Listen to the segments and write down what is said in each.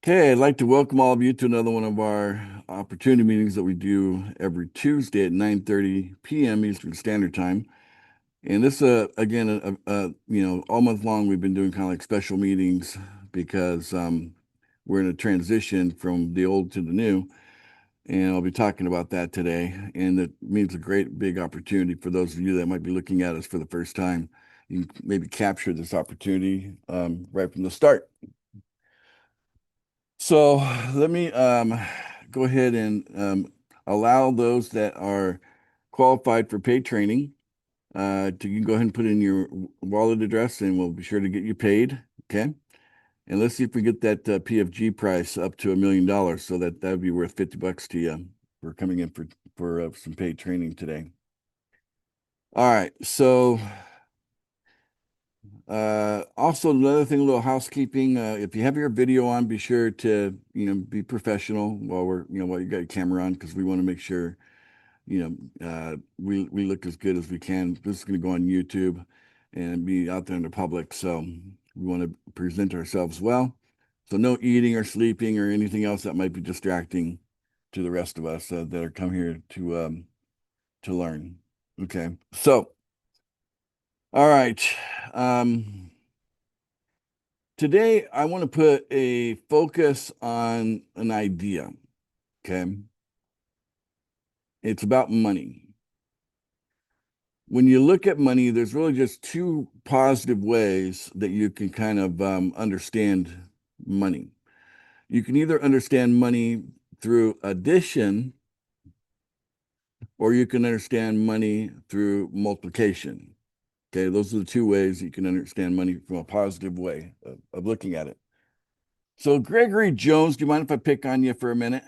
Okay, I'd like to welcome all of you to another one of our opportunity meetings that we do every Tuesday at 9:30 p.m. Eastern Standard Time. And this, again, all month long we've been doing kind of like special meetings because we're in a transition from the old to the new, and I'll be talking about that today. And it means a great big opportunity for those of you that might be looking at us for the first time. You can maybe capture this opportunity right from the start. So let me go ahead and allow those that are qualified for paid training to you can go ahead and put in your wallet address and we'll be sure to get you paid. Okay. And let's see if we get that PFG price up to $1 million so that would be worth $50 to you for coming in for some paid training today. All right. So also another thing, a little housekeeping. If you have your video on, be sure to, be professional while you got your camera on, because we want to make sure, we look as good as we can. This is going to go on YouTube and be out there in the public. So we want to present ourselves well. So no eating or sleeping or anything else that might be distracting to the rest of us that are come here to learn. Okay. So, all right. Um, Today, I want to put a focus on an idea. Okay. It's about money. When you look at money, there's really just two positive ways that you can kind of understand money. You can either understand money through addition, or you can understand money through multiplication. Okay. Those are the two ways you can understand money from a positive way of looking at it. So, Gregory Jones, do you mind if I pick on you for a minute?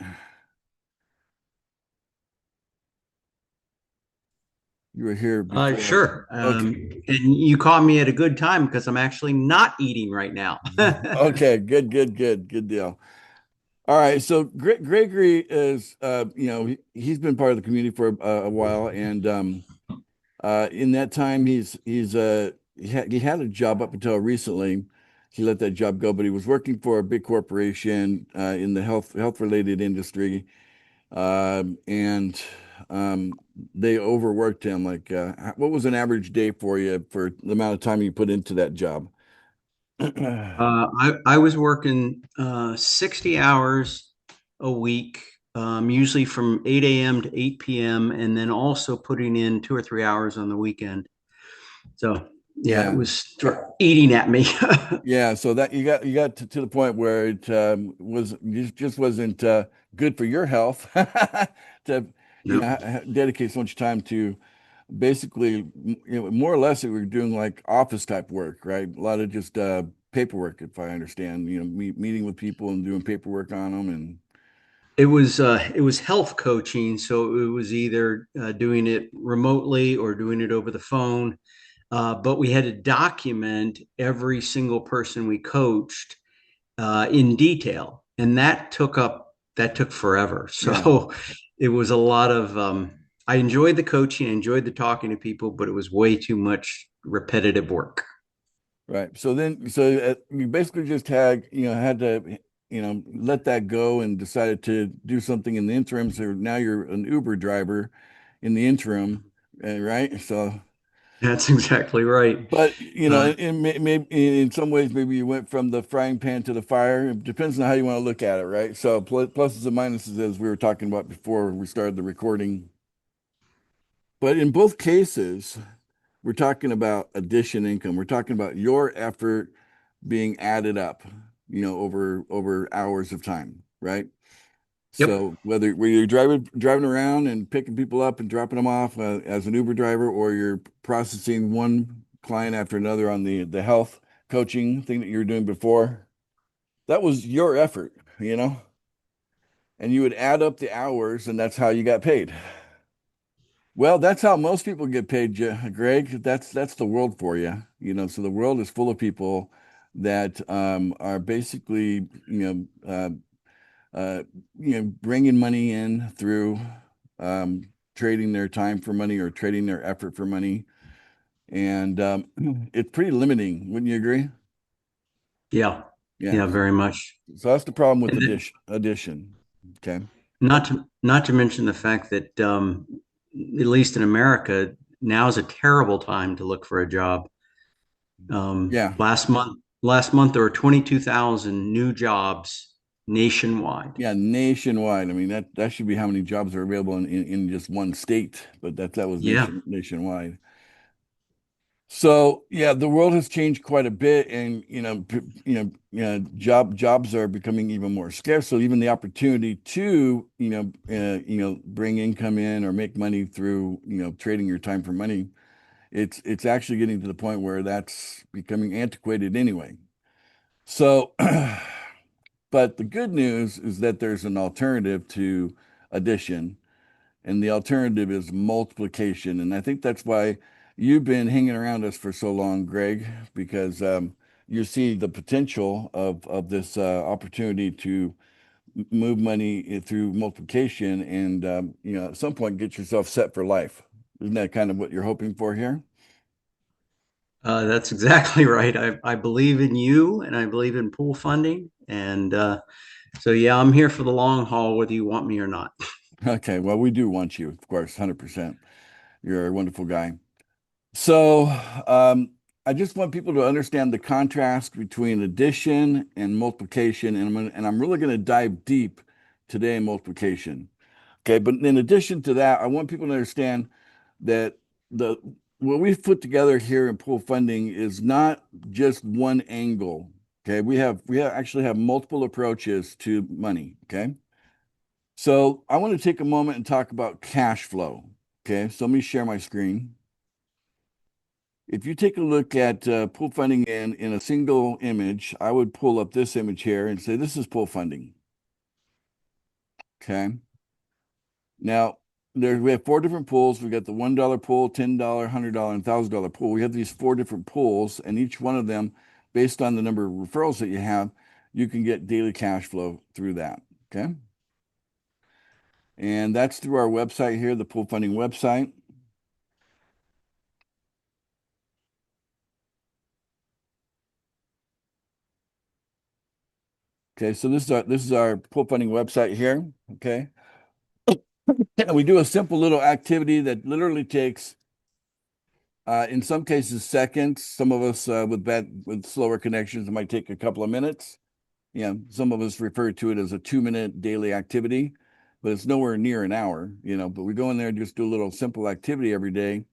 You were here before. Sure. Okay. And you caught me at a good time because I'm actually not eating right now. Okay. Good deal. All right. So Gregory is, he's been part of the community for a while, and in that time, he had a job up until recently. He let that job go, but he was working for a big corporation in the health related industry, and they overworked him. Like, what was an average day for you for the amount of time you put into that job? I was working 60 hours a week, usually from 8 a.m. to 8 p.m., and then also putting in 2 or 3 hours on the weekend. So, yeah, it Yeah. was eating at me. Yeah, so that you got to the point where it was just wasn't good for your health to Yep. dedicate so much time to basically more or less we were doing like office type work, right? A lot of just paperwork, if I understand, meeting with people and doing paperwork on them and It was health coaching, so it was either doing it remotely or doing it over the phone. But we had to document every single person we coached in detail, and that took forever. yeah, So it was a lot of. I enjoyed the coaching, I enjoyed the talking to people, but it was way too much repetitive work. right. So you basically just had to let that go and decided to do something in the interim. So now you're an Uber driver in the interim, right? So, That's exactly right. but Uh, maybe in some ways, maybe you went from the frying pan to the fire. It depends on how you want to look at it, right? So pluses and minuses, as we were talking about before we started the recording. But in both cases, we're talking about addition income. We're talking about your effort being added up, over hours of time, right? yep. So whether you're driving around and picking people up and dropping them off as an Uber driver, or you're processing one client after another on the health coaching thing that you were doing before, that was your effort, and you would add up the hours, and that's how you got paid. Well, that's how most people get paid, Greg. That's the world for you. So the world is full of people that are basically, bringing money in through trading their time for money or trading their effort for money. And it's pretty limiting, wouldn't you agree? Yeah. Yeah. Yeah, very much. So that's the problem with And addition. Okay. not to mention the fact that at least in America, now is a terrible time to look for a job. Yeah. Last month there were 22,000 new jobs nationwide. Yeah. Nationwide. I mean, that should be how many jobs are available in just one state, but that was Yeah. nationwide. So yeah, the world has changed quite a bit, and jobs are becoming even more scarce. So even the opportunity to bring income in or make money through trading your time for money, it's actually getting to the point where that's becoming antiquated anyway. So, but the good news is that there's an alternative to addition, and the alternative is multiplication. And I think that's why you've been hanging around us for so long, Greg, because you see the potential of this opportunity to move money through multiplication, and at some point get yourself set for life. Isn't that kind of what you're hoping for here? That's exactly right. I believe in you and I believe in pool funding. And so, yeah, I'm here for the long haul, whether you want me or not. Okay, well, we do want you, of course, 100%. You're a wonderful guy. So, I just want people to understand the contrast between addition and multiplication, and I'm really going to dive deep today in multiplication. Okay, but in addition to that, I want people to understand that the what we've put together here in pool funding is not just one angle. Okay, actually have multiple approaches to money. Okay, so I want to take a moment and talk about cash flow. Okay, so let me share my screen. If you take a look at pool funding in a single image, I would pull up this image here and say, this is pool funding. Okay. Now, we have four different pools. We got the $1 pool, $10, $100, and $1,000 pool. We have these four different pools, and each one of them, based on the number of referrals that you have, you can get daily cash flow through that. Okay. And that's through our website here, the pool funding website. Okay, so this is our pool funding website here. Okay. And we do a simple little activity that literally takes, in some cases, seconds. Some of us with slower connections, it might take a couple of minutes. Some of us refer to it as a 2-minute daily activity, but it's nowhere near an hour. But we go in there and just do a little simple activity every day,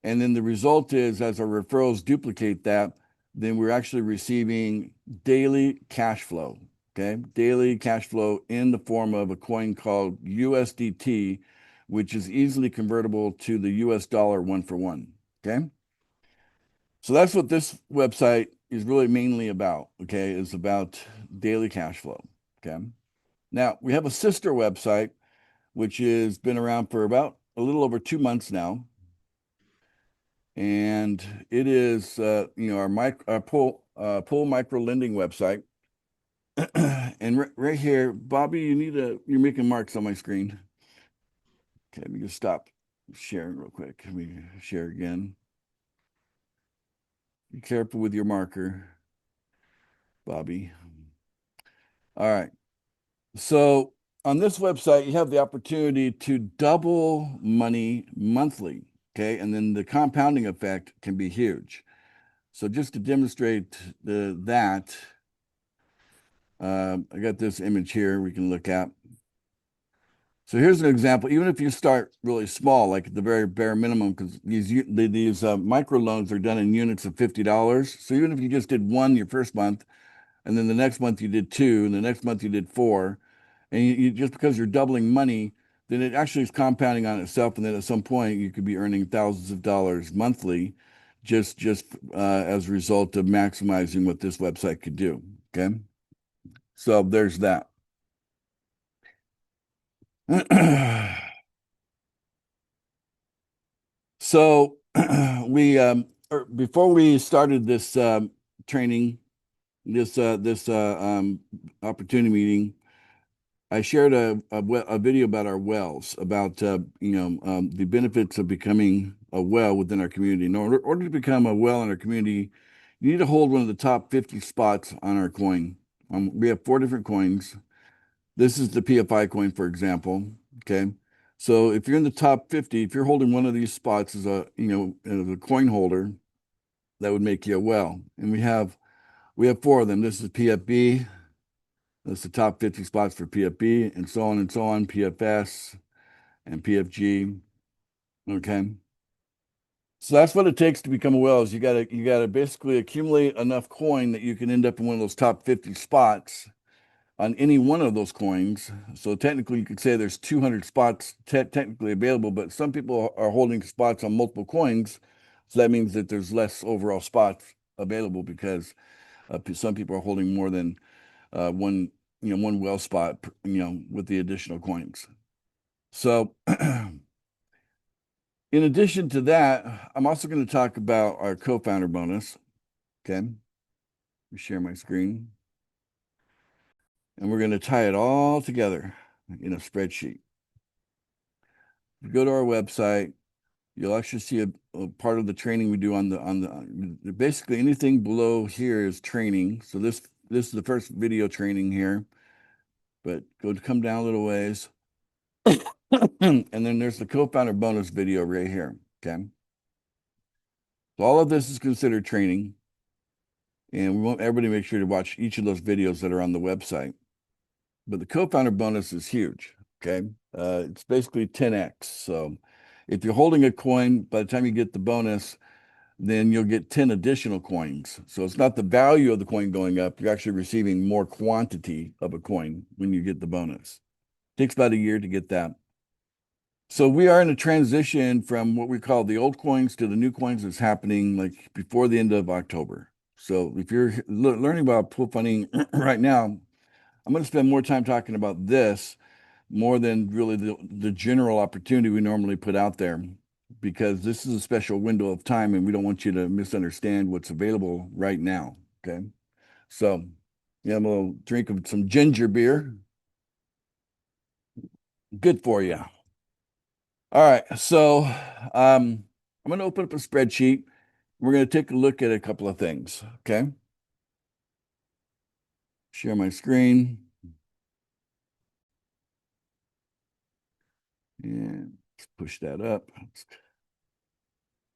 and then the result is, as our referrals duplicate that, then we're actually receiving daily cash flow. Okay. Daily cash flow in the form of a coin called USDT, which is easily convertible to the US dollar one for one. Okay. So that's what this website is really mainly about. Okay. Is about daily cash flow. Okay. Now we have a sister website, which has been around for about a little over 2 months now, and it is our pool micro lending website. And right here, Bobby, you're making marks on my screen. Okay, let me just stop sharing real quick. Let me share again. Be careful with your marker, Bobby. All right. So on this website, you have the opportunity to double money monthly. Okay, and then the compounding effect can be huge. So just to demonstrate that, I got this image here we can look at. So here's an example. Even if you start really small, like at the very bare minimum, because these micro loans are done in units of $50. So even if you just did one your first month, and then the next month you did two, and the next month you did four, and you just because you're doubling money, then it actually is compounding on itself, and then at some point you could be earning thousands of dollars monthly, just as a result of maximizing what this website could do. Okay, so there's that. So before we started this training, this opportunity meeting, I shared a video about our wells, about the benefits of becoming a well within our community. In order to become a well in our community, you need to hold one of the top 50 spots on our coin. We have 4 different coins. This is the PFI coin, for example. Okay. So if you're in the top 50, if you're holding one of these spots as a, as a coin holder, that would make you a well. And we have 4 of them. This is PFB. That's the top 50 spots for PFB, and so on, PFS and PFG. Okay. So that's what it takes to become a whale is you gotta basically accumulate enough coin that you can end up in one of those top 50 spots on any one of those coins. So technically you could say there's 200 spots technically available, but some people are holding spots on multiple coins. So that means that there's less overall spots available because some people are holding more than one, one whale spot, with the additional coins. So in addition to that, I'm also going to talk about our co-founder bonus. Okay. Let me share my screen. And we're going to tie it all together in a spreadsheet. If you go to our website, you'll actually see a part of the training we do on the basically anything below here is training. So this is the first video training here, but come down a little ways. And then there's the co-founder bonus video right here. Okay. So all of this is considered training. And we want everybody to make sure to watch each of those videos that are on the website. But the co-founder bonus is huge. Okay. It's basically 10x. So if you're holding a coin, by the time you get the bonus, then you'll get 10 additional coins. So it's not the value of the coin going up. You're actually receiving more quantity of a coin when you get the bonus. It takes about a year to get that. So we are in a transition from what we call the old coins to the new coins that's happening like before the end of October. So if you're learning about pool funding right now, I'm going to spend more time talking about this more than really the general opportunity we normally put out there, because this is a special window of time and we don't want you to misunderstand what's available right now. Okay. So yeah, I'm a little drink of some ginger beer. Good for you. All right. So I'm going to open up a spreadsheet. We're going to take a look at a couple of things. Okay. Share my screen. And let's push that up. Let's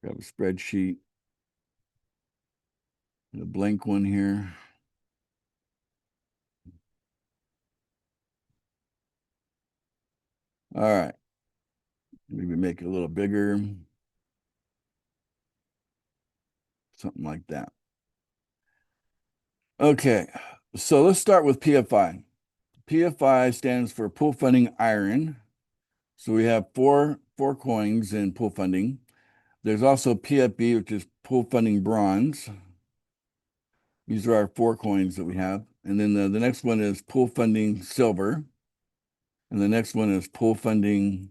grab a spreadsheet. A blank one here. All right. Maybe make it a little bigger. Something like that. Okay. So let's start with PFI. PFI stands for pool funding iron. So we have four coins in pool funding. There's also PFB, which is pool funding bronze. These are our 4 coins that we have. And then the next one is pool funding silver. And the next one is pool funding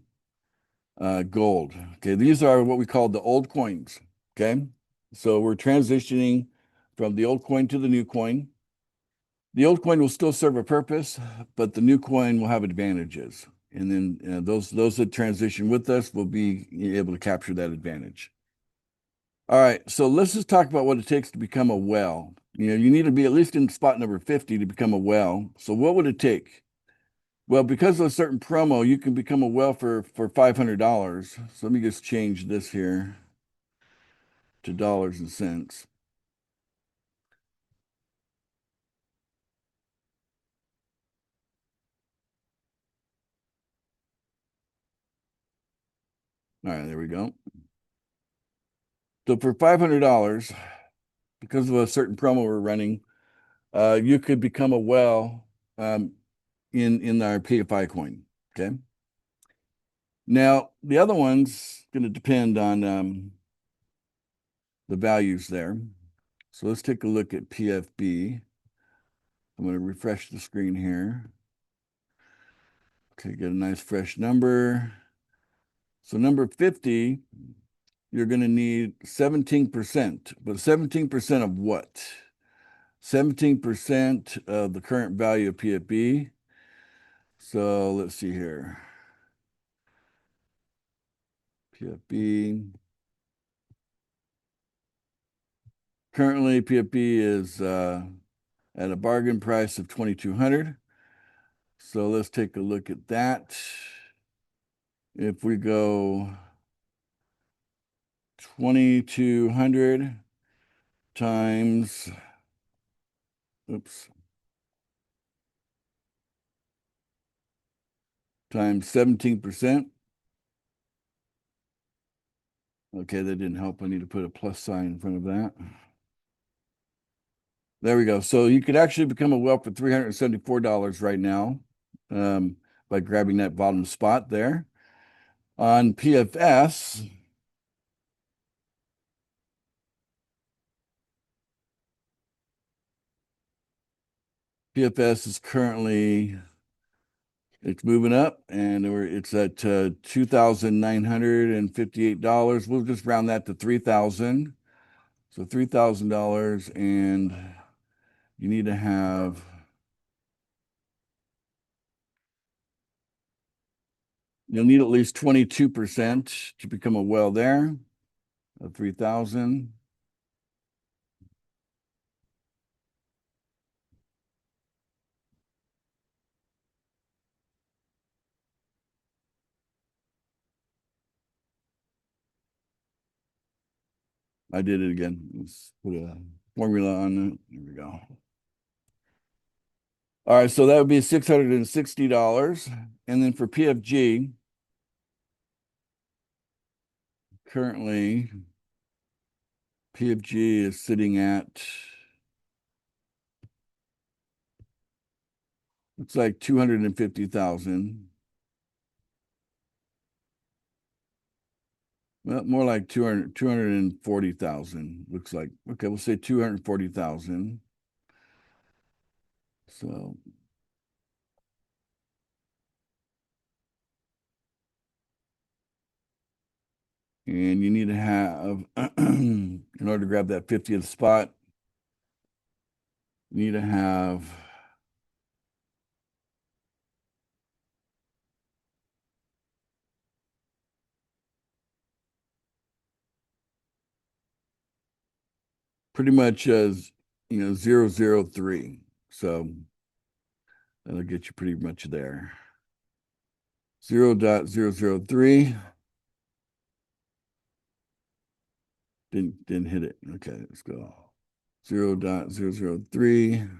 gold. Okay, these are what we call the old coins. Okay, so we're transitioning from the old coin to the new coin. The old coin will still serve a purpose, but the new coin will have advantages. And then those that transition with us will be able to capture that advantage. All right, so let's just talk about what it takes to become a well. You need to be at least in spot number 50 to become a well. So what would it take? Well, because of a certain promo, you can become a well for $500. So let me just change this here to dollars and cents. All right, there we go. So for $500, because of a certain promo we're running, you could become a well in our PFI coin. Okay. Now the other one's going to depend on the values there. So let's take a look at PFB. I'm going to refresh the screen here. Okay, get a nice fresh number. So number 50, you're going to need 17%. But 17% of what? 17% of the current value of PFB. So let's see here. PFB. Currently, PFP is at a bargain price of 2,200. So let's take a look at that. If we go 2,200 times, oops, times 17%. Okay, that didn't help. I need to put a plus sign in front of that. There we go. So you could actually become a whelp for $374 right now, by grabbing that bottom spot there. On PFS, PFS is currently, it's moving up, and it's at $2,958. We'll just round that to 3,000. So $3,000, and you need to have, you'll need at least 22% to become a whale there of 3,000. I did it again. Let's put a formula on it. There we go. All right, so that would be $660. And then for PFG, currently PFG is sitting at, looks like 250,000. Well, more like 240,000, looks like. Okay, we'll say 240,000. So and you need to have, in order to grab that 50th spot, you need to have pretty much as, 003. So that'll get you pretty much there. 0.003. Didn't hit it. Okay, let's go. 0.003.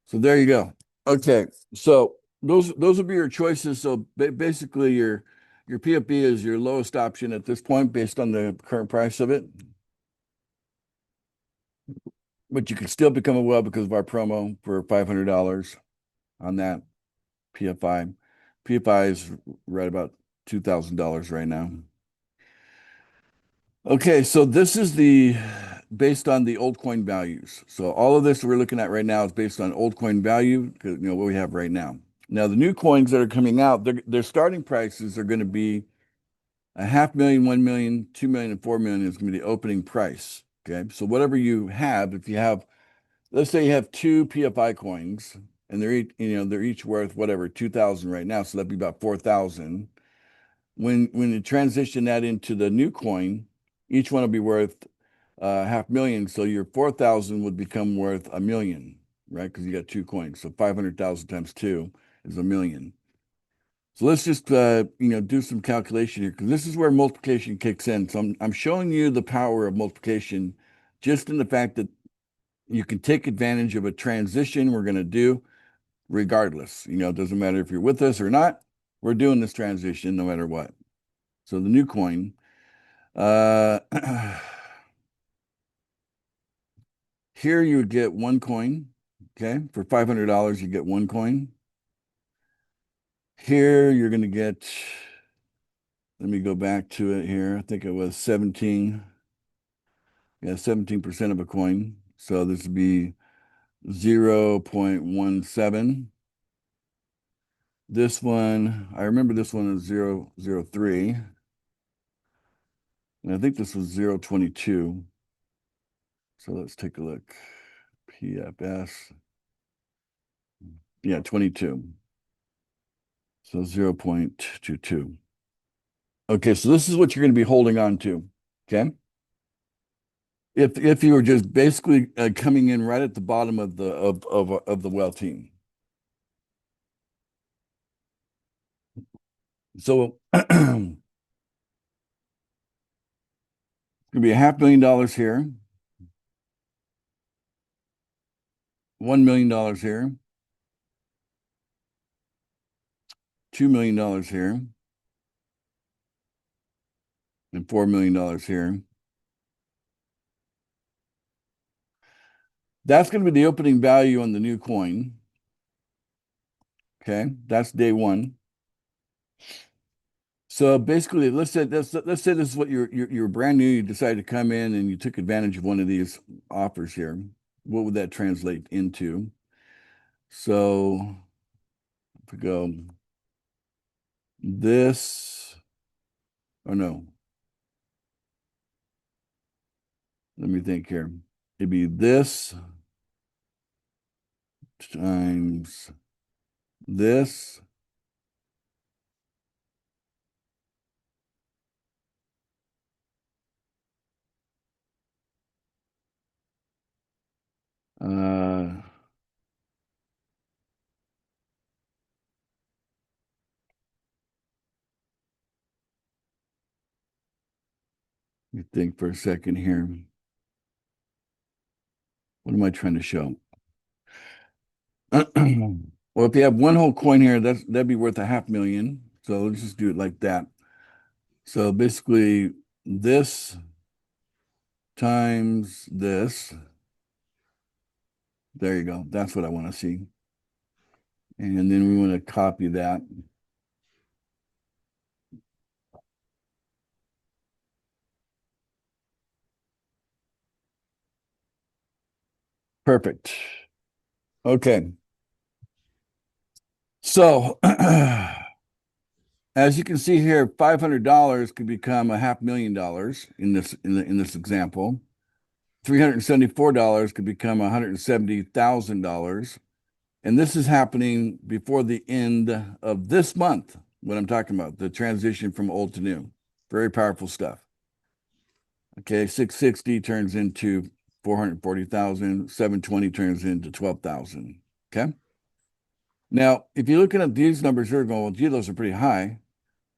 So there you go. Okay, so those would be your choices. So basically, your PFP is your lowest option at this point based on the current price of it. But you can still become a well because of our promo for $500 on that PFI. PFI is right about $2,000 right now. Okay, so this is based on the old coin values. So all of this we're looking at right now is based on old coin value, because what we have right now. Now the new coins that are coming out, their starting prices are going to be 500,000, 1 million, 2 million, and 4 million is going to be the opening price. Okay, so whatever you have, if you have, let's say you have two PFI coins, and they're each worth whatever 2,000 right now, so that'd be about 4,000. When you transition that into the new coin, each one will be worth 500,000. So your 4,000 would become worth 1 million, right? Because you got two coins. So 500,000 times two is 1 million. So let's just do some calculation here, because this is where multiplication kicks in. So I'm showing you the power of multiplication just in the fact that you can take advantage of a transition we're going to do regardless. It doesn't matter if you're with us or not. We're doing this transition no matter what. So the new coin, here you would get one coin. Okay, for $500, you get one coin. Here you're going to get, let me go back to it here. I think it was 17. Yeah, 17% of a coin. So this would be 0.17. This one, I remember this one is 0.03. And I think this was 0.22. So let's take a look. PFS. Yeah, 22. So 0.22. Okay, so this is what you're going to be holding on to. Okay. if you were just basically coming in right at the bottom of the well team. So it's gonna be $500,000 here, $1 million here, $2 million here, and $4 million here. That's going to be the opening value on the new coin. Okay, that's day one. So basically, let's say this is what you're brand new. You decided to come in and you took advantage of one of these offers here. What would that translate into? So if we go this, or no, let me think here. It'd be this times this. Uh, you think for a second here. What am I trying to show? Well, if you have one whole coin here, that'd be worth $500,000. So let's just do it like that. So basically, this times this. There you go. That's what I want to see. And then we want to copy that. Perfect. Okay. So as you can see here, $500 could become $500,000 in this example. $374 could become $170,000. And this is happening before the end of this month, what I'm talking about, the transition from old to new. Very powerful stuff. Okay, 660 turns into 440,000, 720 turns into 12,000. Okay. Now, if you're looking at these numbers, you're going, well, gee, those are pretty high.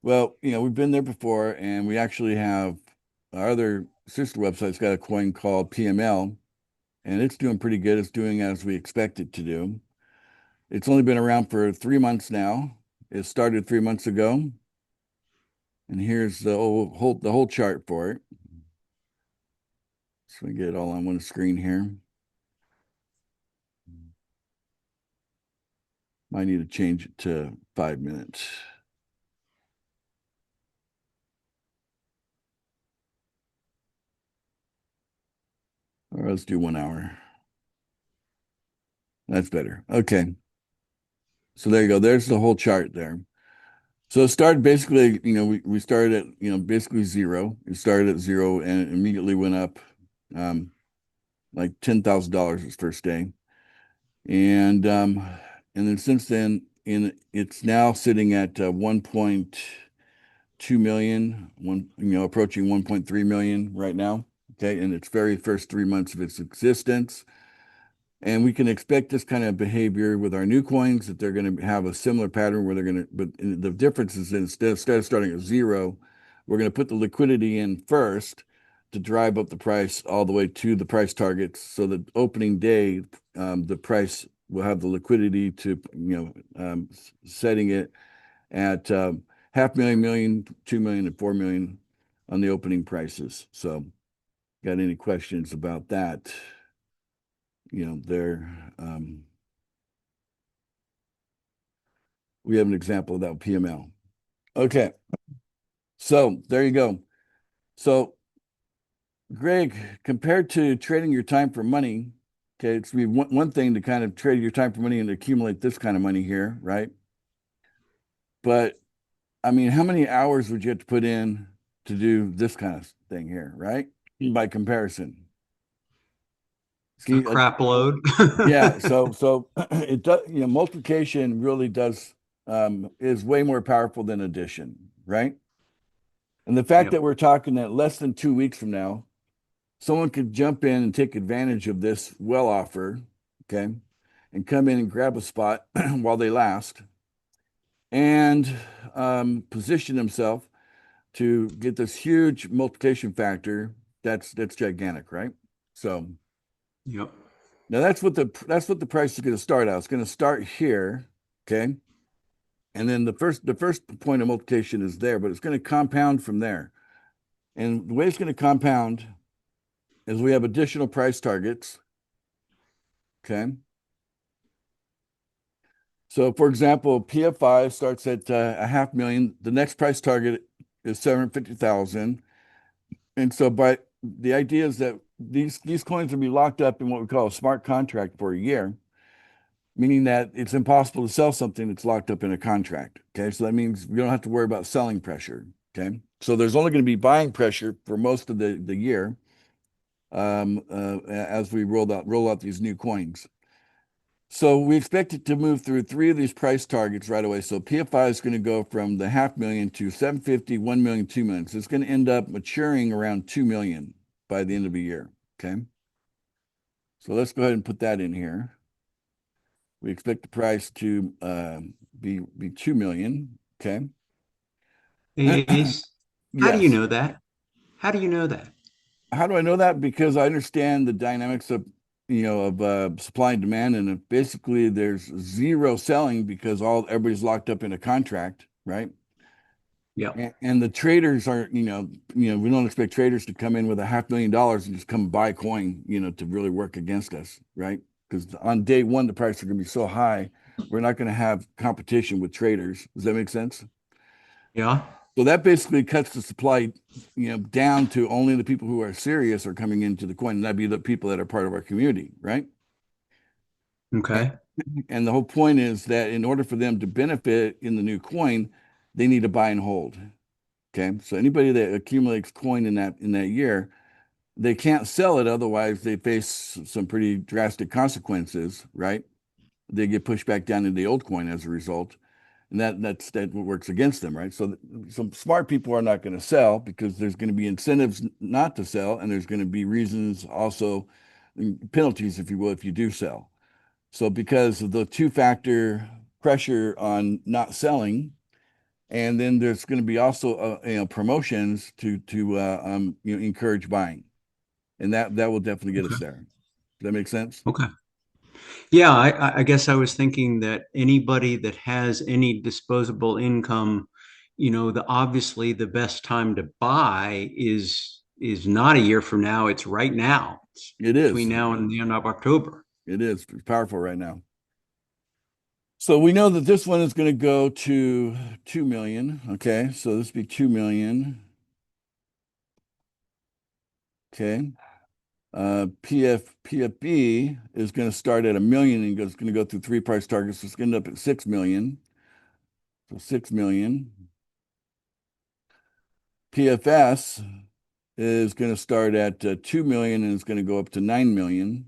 Well, we've been there before, and we actually have our other sister website's got a coin called PML, and it's doing pretty good. It's doing as we expect it to do. It's only been around for 3 months now. It started 3 months ago. And here's the whole chart for it. So we get it all on one screen here. Might need to change it to 5 minutes. Or let's do 1 hour. That's better. Okay. So there you go. There's the whole chart there. So it started basically, we started at, basically zero. It started at zero and immediately went up like $10,000 its first day. And then since then, it's now sitting at 1.2 million, approaching 1.3 million right now. Okay, in its very first 3 months of its existence. And we can expect this kind of behavior with our new coins, that they're going to have a similar pattern where they're going to, but the difference is instead of starting at zero, we're going to put the liquidity in first to drive up the price all the way to the price targets. So that opening day, the price will have the liquidity to, setting it at $500,000, million, 2 million, and 4 million on the opening prices. So, got any questions about that? There, we have an example of that PML. Okay, so there you go. So, Greg, compared to trading your time for money, okay, it's one thing to kind of trade your time for money and accumulate this kind of money here, right? But I mean, how many hours would you have to put in to do this kind of thing here, right? By comparison. A crap load. Yeah, so it does, multiplication really does is way more powerful than addition, right? And the fact Yep. that we're talking that less than 2 weeks from now, someone could jump in and take advantage of this well offer, okay, and come in and grab a spot while they last and position themselves to get this huge multiplication factor that's gigantic, right? So Yep. now that's what the price is going to start out. It's going to start here, okay? And then the first point of multiplication is there, but it's going to compound from there. And the way it's going to compound is we have additional price targets, okay? So for example, PF5 starts at a half million. The next price target is 750,000. And so by the idea is that these coins will be locked up in what we call a smart contract for a year, meaning that it's impossible to sell something that's locked up in a contract. Okay. So that means we don't have to worry about selling pressure. Okay. So there's only going to be buying pressure for most of the year as we roll out these new coins. So we expect it to move through three of these price targets right away. So PFI is going to go from the half million to 750, 1 million, 2 million. So it's going to end up maturing around 2 million by the end of the year. Okay. So let's go ahead and put that in here. We expect the price to be 2 million. Okay. Hey, Ace, how do you Yes. know that? How do you know that? How do I know that? Because I understand the dynamics of supply and demand, and if basically there's zero selling because all everybody's locked up in a contract, right? Yep. And the traders are, we don't expect traders to come in with a $500,000 and just come buy coin, to really work against us, right? Because on day one, the prices are going to be so high, we're not going to have competition with traders. Does that make sense? Yeah. So that basically cuts the supply, down to only the people who are serious are coming into the coin. And that'd be the people that are part of our community, right? Okay. And the whole point is that in order for them to benefit in the new coin, they need to buy and hold. Okay. So anybody that accumulates coin in that year, they can't sell it, otherwise they face some pretty drastic consequences, right? They get pushed back down into the old coin as a result. And that works against them, right? So some smart people are not going to sell because there's going to be incentives not to sell, and there's going to be reasons also, penalties, if you will, if you do sell. So because of the two-factor pressure on not selling, and then there's going to be also promotions to encourage buying, and that will definitely get us Okay. there. Does that make sense? Okay. Yeah, I guess I was thinking that anybody that has any disposable income, obviously the best time to buy is not a year from now, it's right now. It's It between is. now and the end of October. It is. It's powerful right now. So we know that this one is going to go to 2 million. Okay. So this would be 2 million. Okay. PFB is going to start at a million and it's going to go through three price targets. So it's going to end up at 6 million. So 6 million. PFS is going to start at 2 million and it's going to go up to 9 million.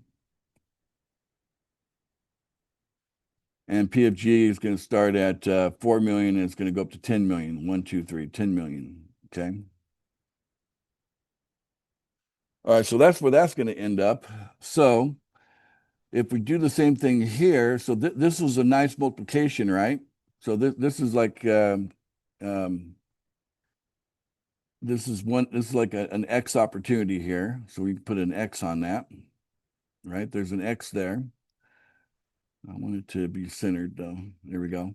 And PFG is going to start at 4 million and it's going to go up to 10 million. 1, 2, 3, 10 million. Okay. All right. So that's where that's going to end up. So if we do the same thing here, so this was a nice multiplication, right? So this is like um, this is like an X opportunity here. So we put an X on that, right? There's an X there. I want it to be centered though. There we go.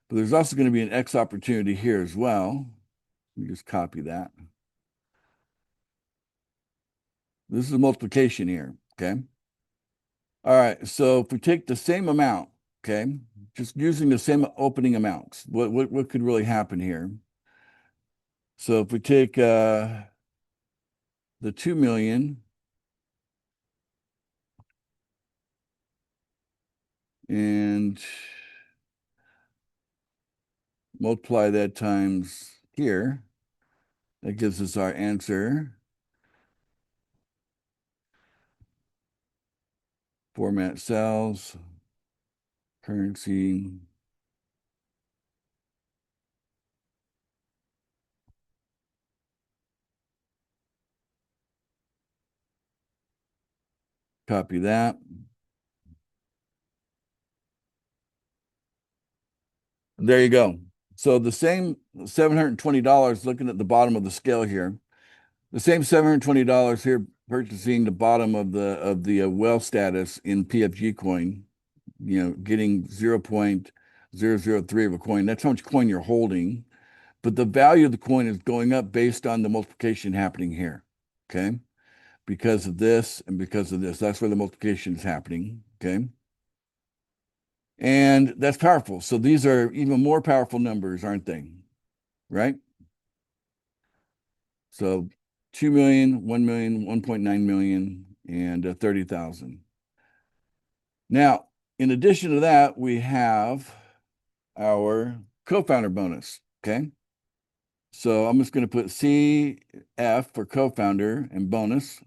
But there's also going to be an X opportunity here as well. Let me just copy that. This is a multiplication here, okay? All right, so if we take the same amount, okay, just using the same opening amounts, what could really happen here? So if we take the 2 million and multiply that times here, that gives us our answer. Format cells, currency. Copy that. There you go. So the same $720, looking at the bottom of the scale here, the same $720 here purchasing the bottom of the well status in PFG coin, getting 0.003 of a coin. That's how much coin you're holding. But the value of the coin is going up based on the multiplication happening here. Okay. Because of this and because of this. That's where the multiplication is happening. Okay. And that's powerful. So these are even more powerful numbers, aren't they? Right? So 2 million, 1 million, 1.9 million, and 30,000. Now, in addition to that, we have our co-founder bonus. Okay. So I'm just going to put CF for co-founder and bonus.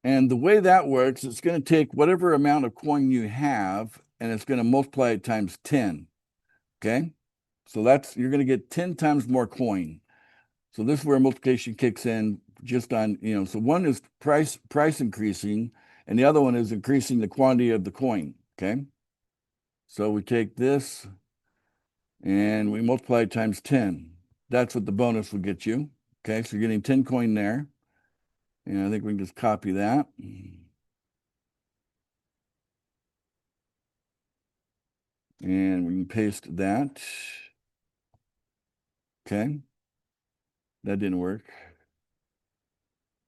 And the way that works, it's going to take whatever amount of coin you have, and it's going to multiply it times 10. Okay. So you're going to get 10 times more coin. So this is where multiplication kicks in just on, so one is price increasing, and the other one is increasing the quantity of the coin. Okay. So we take this and we multiply it times 10. That's what the bonus will get you. Okay. So you're getting 10 coin there. And I think we can just copy that. And we can paste that. Okay. That didn't work.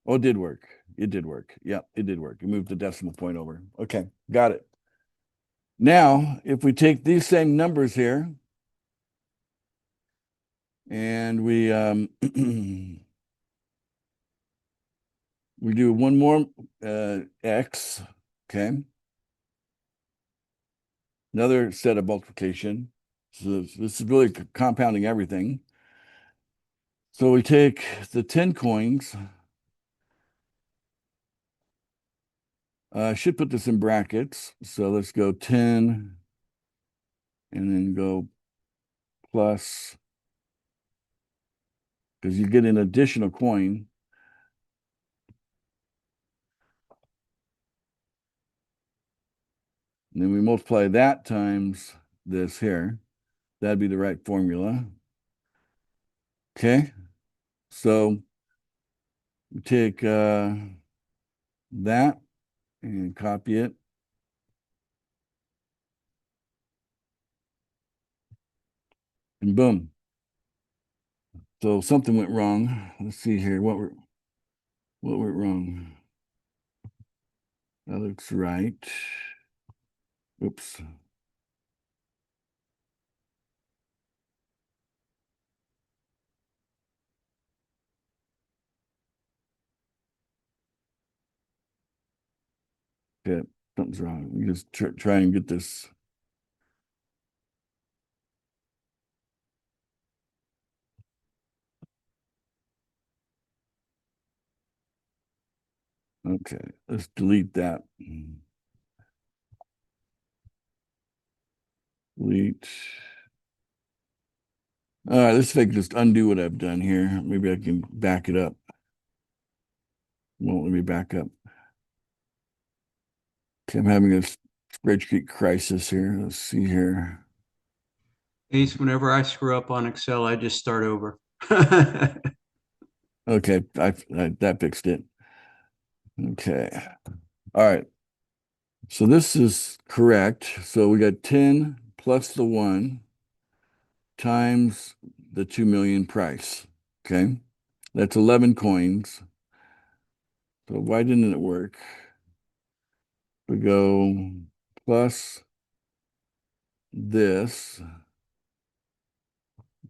Oh, it did work. It did work. Yeah, it did work. You moved the decimal point over. Okay, got it. Now, if we take these same numbers here and we we do one more x, okay, another set of multiplication. So this is really compounding everything. So we take the 10 coins. I should put this in brackets. So let's go 10 and then go plus, because you get an additional coin. And then we multiply that times this here. That'd be the right formula. Okay. So we take that and copy it. And boom. So something went wrong. Let's see here. What went wrong? That looks right. Oops. Okay, something's wrong. We just try and get this. Okay, let's delete that. Delete. All right, let's see if I can just undo what I've done here. Maybe I can back it up. Won't let me back up. Okay, I'm having a spreadsheet crisis here. Let's see here. Ace, whenever I screw up on Excel, I just start over. Okay, that fixed it. Okay. All right. So this is correct. So we got 10 plus the 1 times the 2 million price. Okay. That's 11 coins. So why didn't it work? We go plus this,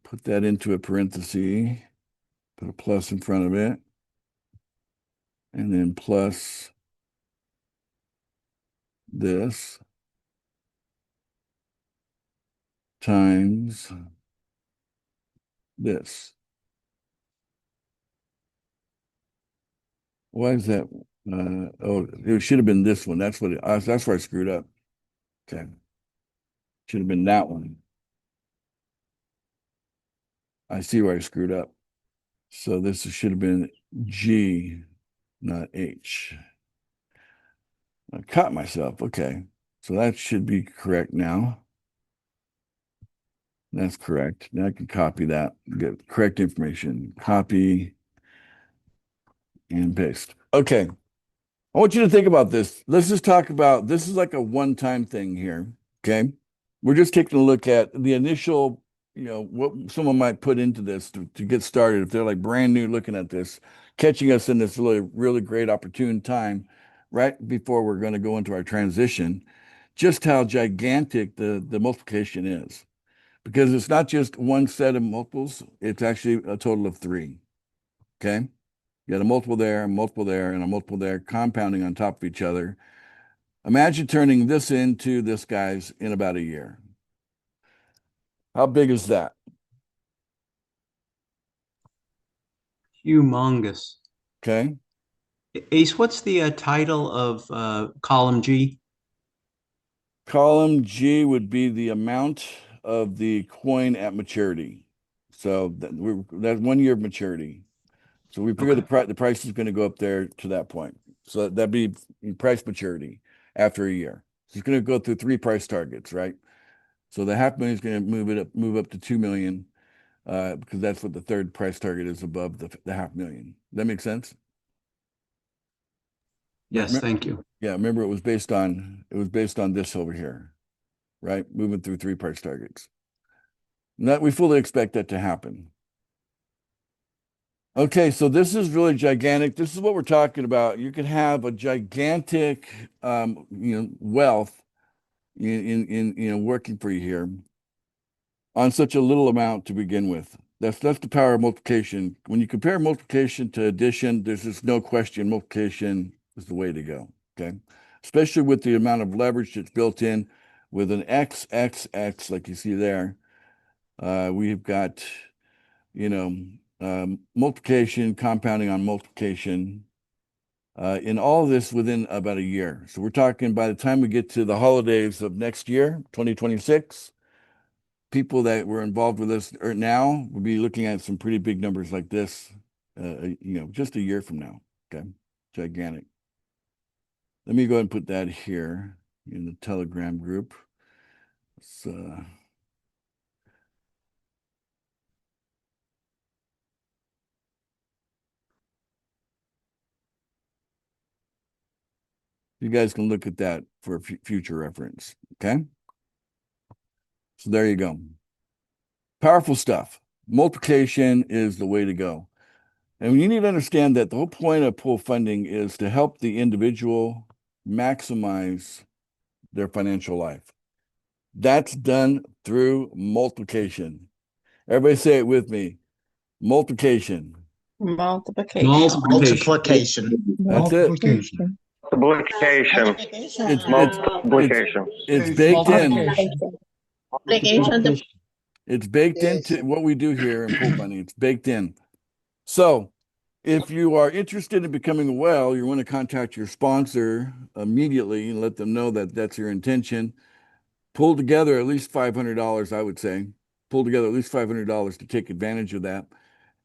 put that into a parenthesis, put a plus in front of it, and then plus this times this. Why is that? Oh, it should have been this one. That's that's where I screwed up. Okay. Should have been that one. I see where I screwed up. So this should have been G, not H. I caught myself. Okay. So that should be correct now. That's correct. Now I can copy that, get correct information, copy and paste. Okay. I want you to think about this. Let's just talk about this is like a one-time thing here. Okay. We're just taking a look at the initial, what someone might put into this to get started. If they're like brand new looking at this, catching us in this really, really great opportune time right before we're going to go into our transition, just how gigantic the multiplication is. Because it's not just one set of multiples, it's actually a total of three. Okay. You got a multiple there, a multiple there, and a multiple there, compounding on top of each other. Imagine turning this into this guy's in about a year. How big is that? Humongous. Okay. Ace, what's the title of column G? Column G would be the amount of the coin at maturity. So that's 1 year of maturity. So we figure Okay. the price is going to go up there to that point. So that'd be price maturity after a year. So it's going to go through three price targets, right? So the 500,000 is going to move up to 2 million, because that's what the third price target is above the 500,000. That makes sense? Yes, thank you. Yeah, remember it was based on this over here, right? Moving through three price targets. And that we fully expect that to happen. Okay, so this is really gigantic. This is what we're talking about. You could have a gigantic wealth in working for you here on such a little amount to begin with. That's the power of multiplication. When you compare multiplication to addition, there's just no question multiplication is the way to go. Okay. Especially with the amount of leverage that's built in with an XXX, like you see there. We've got, multiplication, compounding on multiplication, in all of this within about a year. So we're talking by the time we get to the holidays of next year, 2026, people that were involved with us now will be looking at some pretty big numbers like this, just a year from now. Okay. Gigantic. Let me go ahead and put that here in the Telegram group. So, you guys can look at that for future reference. Okay. So there you go. Powerful stuff. Multiplication is the way to go. And you need to understand that the whole point of pool funding is to help the individual maximize their financial life. That's done through multiplication. Everybody say it with me. Multiplication. Multiplication. Multiplication. That's it. Multiplication. Multiplication. It's Multiplication. it's baked in. Multiplication. It's baked into what we do here in pool funding. It's baked in. So if you are interested in becoming a whale, you want to contact your sponsor immediately and let them know that that's your intention. Pull together at least $500, I would say. Pull together at least $500 to take advantage of that,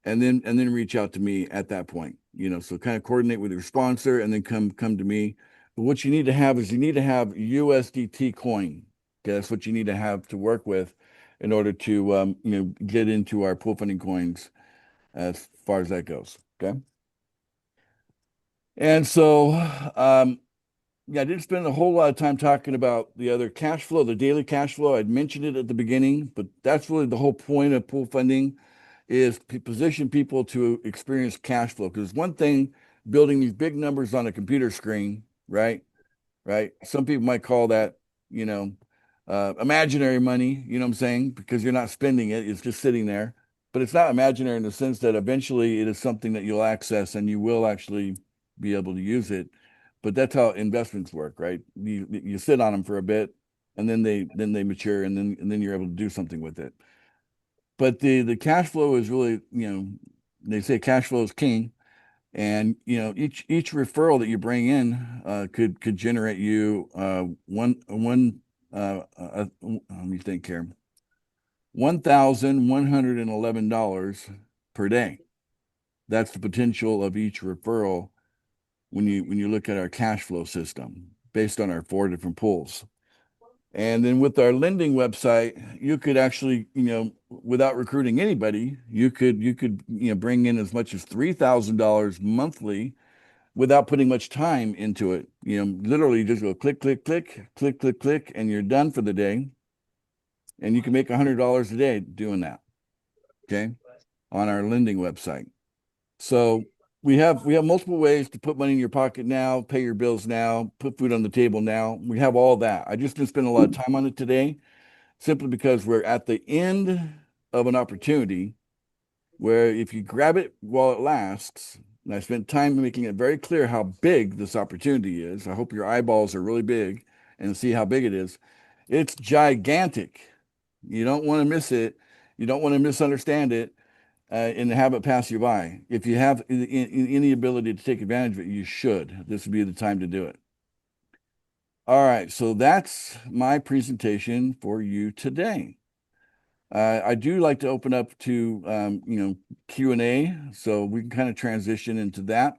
and then reach out to me at that point. So kind of coordinate with your sponsor and then come to me. But what you need to have is you need to have USDT coin. Okay, that's what you need to have to work with in order to get into our pool funding coins as far as that goes. Okay. And so yeah, I didn't spend a whole lot of time talking about the other cash flow, the daily cash flow. I'd mentioned it at the beginning, but that's really the whole point of pool funding is to position people to experience cash flow. Because one thing, building these big numbers on a computer screen, right? Right. Some people might call that, imaginary money, you know what I'm saying? Because you're not spending it, it's just sitting there. But it's not imaginary in the sense that eventually it is something that you'll access and you will actually be able to use it. But that's how investments work, right? You sit on them for a bit and then they mature and then you're able to do something with it. But the cash flow is really, they say cash flow is king. And each referral that you bring in could generate you let me think here, $1,111 per day. That's the potential of each referral when you look at our cash flow system based on our 4 different pools. And then with our lending website, you could actually, without recruiting anybody, you could bring in as much as $3,000 monthly without putting much time into it. Literally just go click, click, click, click, click, click, and you're done for the day. And you can make $100 a day doing that. Okay. On our lending website. So we have multiple ways to put money in your pocket now, pay your bills now, put food on the table now. We have all that. I just didn't spend a lot of time on it today, simply because we're at the end of an opportunity where if you grab it while it lasts, and I spent time making it very clear how big this opportunity is. I hope your eyeballs are really big and see how big it is. It's gigantic. You don't want to miss it. You don't want to misunderstand it. And have it pass you by. If you have any ability to take advantage of it, you should. This would be the time to do it. All right, so that's my presentation for you today. I do like to open up to Q&A, so we can kind of transition into that.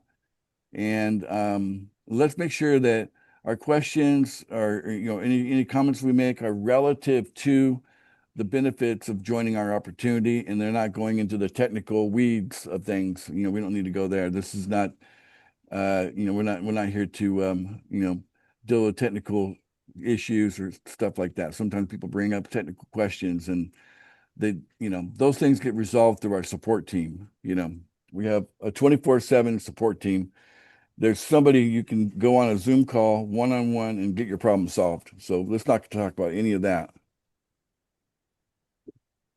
And let's make sure that our questions or any comments we make are relative to the benefits of joining our opportunity, and they're not going into the technical weeds of things. We don't need to go there. This is not, we're not here to, deal with technical issues or stuff like that. Sometimes people bring up technical questions, and those things get resolved through our support team. We have a 24/7 support team. There's somebody you can go on a Zoom call one-on-one and get your problem solved. So let's not talk about any of that.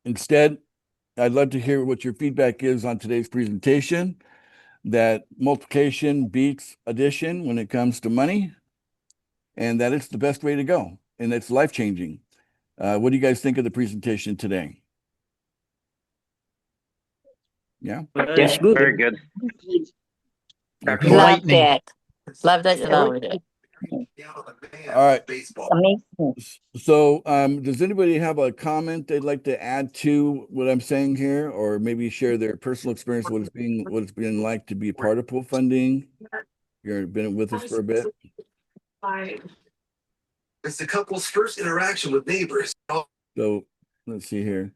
Instead, I'd love to hear what your feedback is on today's presentation, that multiplication beats addition when it comes to money, and that it's the best way to go, and it's life-changing. What do you guys think of the presentation today? Yeah? Yes, very good. Okay. Love that. Love that you loved it. All right. Amazing. So, does anybody have a comment they'd like to add to what I'm saying here, or maybe share their personal experience, what it's been like to be a part of pool funding? You've been with us for a bit. It's the couple's first interaction with neighbors. So, let's see here.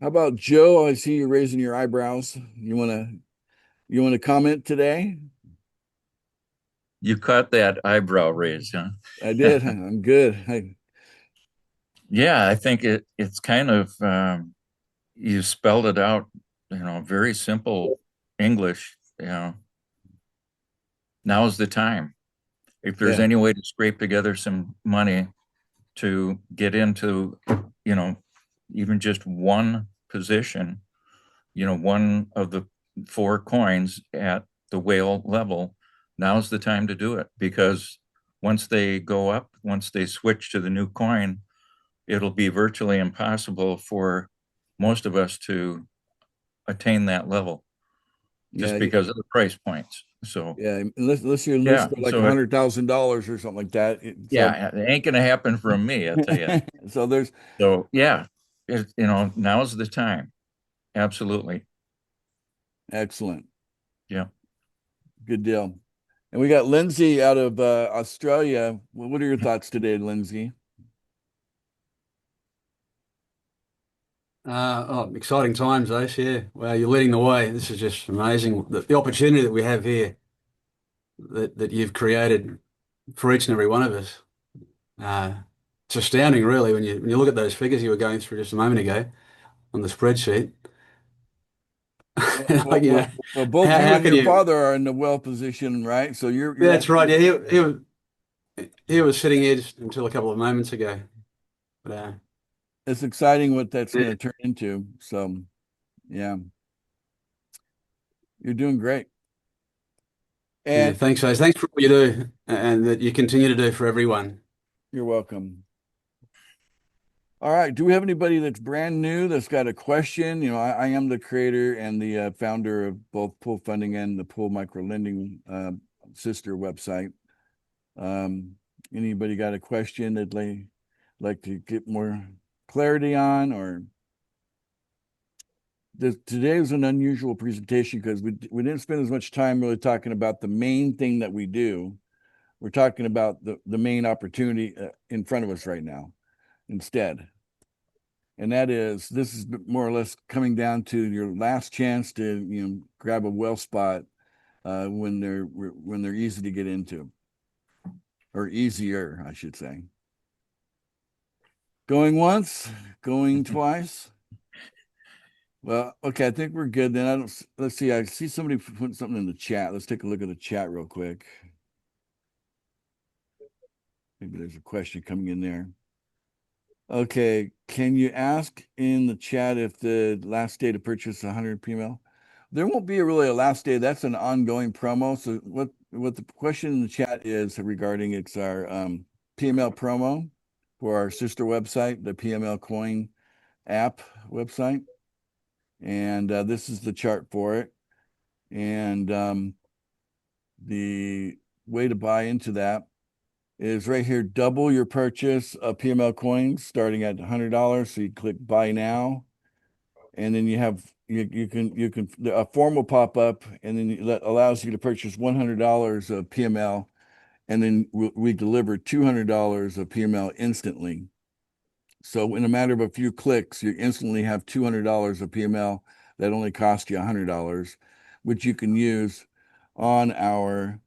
How about Joe? I see you raising your eyebrows. You wanna comment today? You caught that eyebrow raise, huh? I did. I'm good. Yeah, I think it's kind of you spelled it out, very simple English. Now's the time. If there's Yeah. any way to scrape together some money to get into, even just one position, one of the 4 coins at the whale level, now's the time to do it, because once they go up, once they switch to the new coin, it'll be virtually impossible for most of us to attain that level just Yeah, because of the price points. So yeah, unless you're Yeah, listed like so $100,000 or something like that. yeah, it ain't gonna happen from me, I'll tell you. So there's So yeah, now's the time. Absolutely. excellent. Yeah. Good deal. And we got Lindsay out of Australia. What are your thoughts today, Lindsay? Exciting times, Ace. Yeah. Wow, you're leading the way. This is just amazing. The opportunity that we have here that you've created for each and every one of us. It's astounding, really, when you look at those figures you were going through just a moment ago on the spreadsheet. Like, Well, both you how and can your you? father are in the well position, right? So you're That's right. actually- Yeah, he was sitting here just until a couple of moments ago. But it's exciting what that's going to turn into. So, yeah, you're doing great. yeah, And thanks, Ace. Thanks for what you do and that you continue to do for everyone. you're welcome. All right. Do we have anybody that's brand new that's got a question? I am the creator and the founder of both Pool Funding and the Pool Micro Lending sister website. Anybody got a question that they like to get more clarity on, or today is an unusual presentation because we didn't spend as much time really talking about the main thing that we do. We're talking about the main opportunity in front of us right now instead. And that is, this is more or less coming down to your last chance to, grab a well spot when they're easy to get into, or easier, I should say. Going once, going twice. Well, okay, I think we're good then. Let's see. I see somebody put something in the chat. Let's take a look at the chat real quick. Maybe there's a question coming in there. Okay, can you ask in the chat if the last day to purchase 100 PML? There won't be really a last day. That's an ongoing promo. So what the question in the chat is regarding, it's our PML promo for our sister website, the PML Coin app website. And this is the chart for it. And the way to buy into that is right here. Double your purchase of PML coins starting at $100. So you click buy now, and then you have you can a form will pop up, and then that allows you to purchase $100 of PML, and then we deliver $200 of PML instantly. So in a matter of a few clicks, you instantly have $200 of PML that only cost you $100, which you can use on our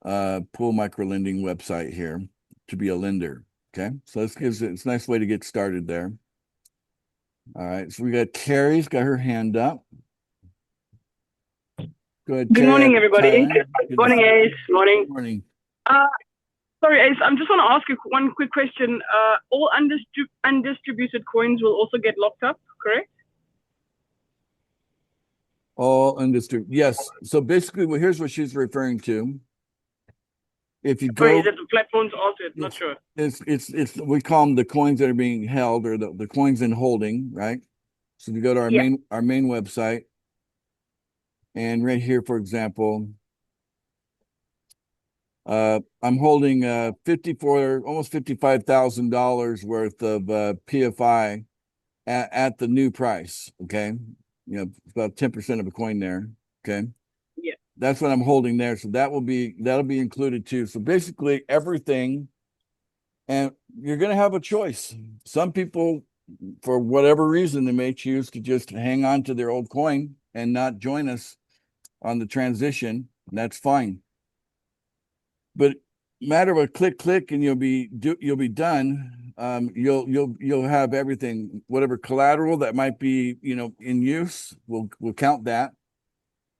Pool Micro Lending website here to be a lender. Okay, so it's a nice way to get started there. All right, so we got Carrie's got her hand up. Go ahead. Good Carrie, morning, everybody. Good Morning, Ace. Morning. morning. Sorry, Ace. I just want to ask you one quick question. All undistributed coins will also get locked up, correct? All undistributed. Yes. So basically, well, here's what she's referring to. If you Or go, is it the platforms altered? Not sure. it's we call them the coins that are being held, or the coins in holding, right? So if you go to our Yeah. main website, and right here, for example, I'm holding almost $55,000 worth of PFI at the new price. Okay, about 10% of a coin there. Okay. Yeah. That's what I'm holding there. So that'll be included too. So basically everything, and you're going to have a choice. Some people, for whatever reason, they may choose to just hang on to their old coin and not join us on the transition. And that's fine. But matter of a click, and you'll be done. You'll have everything, whatever collateral that might be, in use, we'll count that.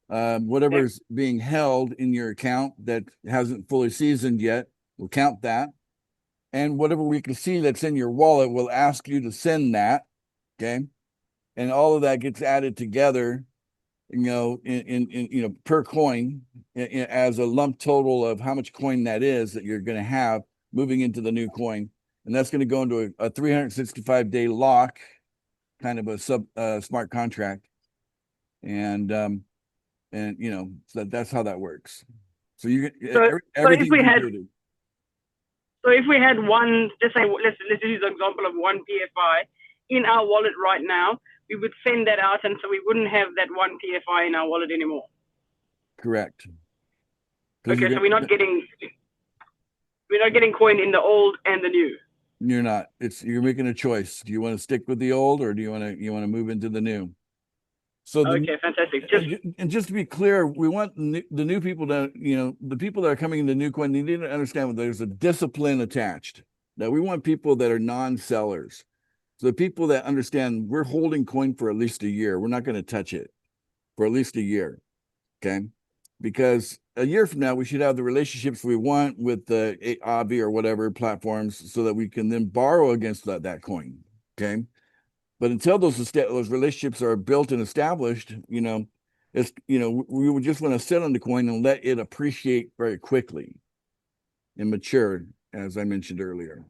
Whatever's being held in your account that hasn't fully seasoned yet, we'll count that. And whatever we can see that's in your wallet, we'll ask you to send that. Okay. And all of that gets added together, in per coin, as a lump total of how much coin that is that you're going to have moving into the new coin. And that's going to go into a 365-day lock, kind of a smart contract. And so that's how that works. So everything. So if we had one, let's use the example of one PFI in our wallet right now, we would send that out, and so we wouldn't have that one PFI in our wallet anymore. Correct. Okay, so we're not getting coin in the old and the new. You're not. You're making a choice. Do you want to stick with the old, or do you want to move into the new? So okay, fantastic. Just to be clear, we want the new people to, the people that are coming into new coin, they need to understand that there's a discipline attached. That we want people that are non-sellers. So the people that understand we're holding coin for at least a year. We're not going to touch it for at least a year. Okay. Because a year from now, we should have the relationships we want with the Avi or whatever platforms, so that we can then borrow against that coin. Okay. But until those relationships are built and established, we would just want to sit on the coin and let it appreciate very quickly and mature, as I mentioned earlier.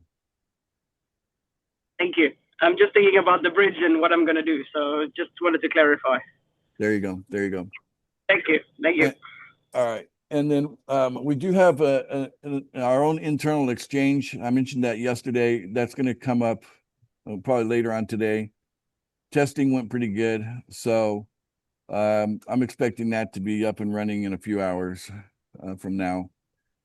Thank you. I'm just thinking about the bridge and what I'm going to do. So just wanted to clarify. There you go. Thank you. All right. And then we do have our own internal exchange. I mentioned that yesterday. That's going to come up probably later on today. Testing went pretty good. So I'm expecting that to be up and running in a few hours from now